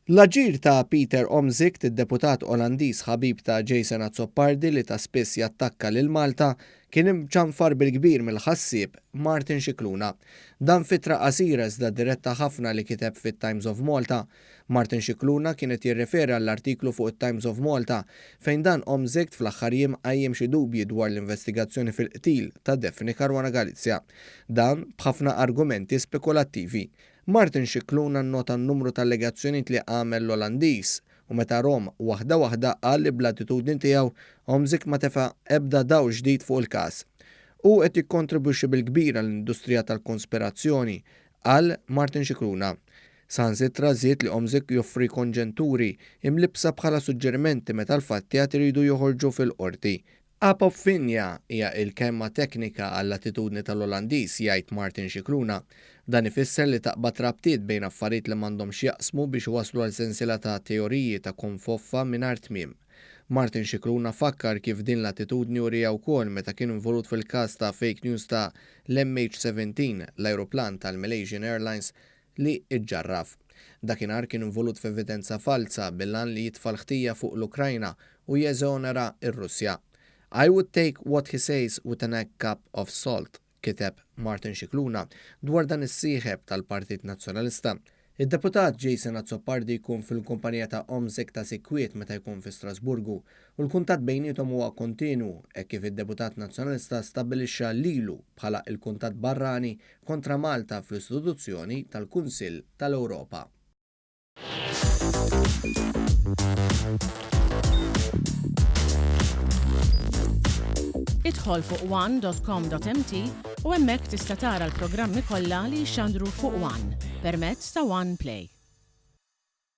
L-aġir ta' Peter Omtzigt, id-deputat Olandiż ħabib ta' Jason Azzopardi li ta' spiss jattakka lil Malta, kien imċanfar bil-kbir mill-ħassieb Martin Scicluna. Dan fitra qasira iżda diretta ħafna li kiteb fit-Times of Malta. Martin Scicluna kienet jirreferi għall-artiklu fuq it-Times of Malta fejn dan Omtzigt fl-aħħar jiem qajjem xi dubji dwar l-investigazzjoni fil-qtil ta' Daphne Caruana Galizia. Dan b'ħafna argumenti spekulattivi. Martin Scicluna nnota n-numru ta' allegazzjonijiet li għamel l-Olandiż u meta rom waħda qal li bl-attitudni tiegħu Omtzigt ma tefa' ebda daw ġdid fuq il-każ. U qed jikkontribwixxi bil-kbir għall-industrija tal-konspirazzjoni qal Martin Scicluna. Sansitra żied li Omtzigt joffri konġenturi imlibsa bħala suġġerimenti meta l-fatti qed iridu joħorġu fil-qorti. Apopfinja hija l-kelma teknika għall-attitudni tal-Olandiż jgħid Martin Scicluna. Dan ifisser li taqbad rabtiet bejn affarijiet li m'għandhomx jaqsmu biex waslu għal sensiela ta' teoriji ta' konfoffa mingħajr tmiem. Martin Scicluna fakkar kif din l-attitudni urija wkoll meta kien involut fil-każ ta' fake news ta' l-MH17, l-ajruplan tal-Malaysian Airlines li iġġarraf. Dakinhar kien involut f'evidenza falsa bil-għan li jitfa' l-ħtija fuq l-Ukrajna u jeżonera r-Russja. I would take what he says with a cup of salt, kiteb Martin Scicluna dwar dan is-sieħeb tal-Partit Nazzjonalista. Id-deputat Jason Azzopardi jkun fil-kumpanija ta' Omtzigt ta' sikwiet meta jkun fi Strasburgu u l-kuntatt bejniethom huwa kontinu hekk kif id-deputat Nazzjonalista stabbilixxa lilu bħala l-kuntatt barrani kontra Malta fl-istituzzjoni tal-Kunsill tal-Ewropa. Idħol fuq one.com.mt u hemmhekk tista' tara l-programmi kollha li jxandru fuq One permezz ta' One Play.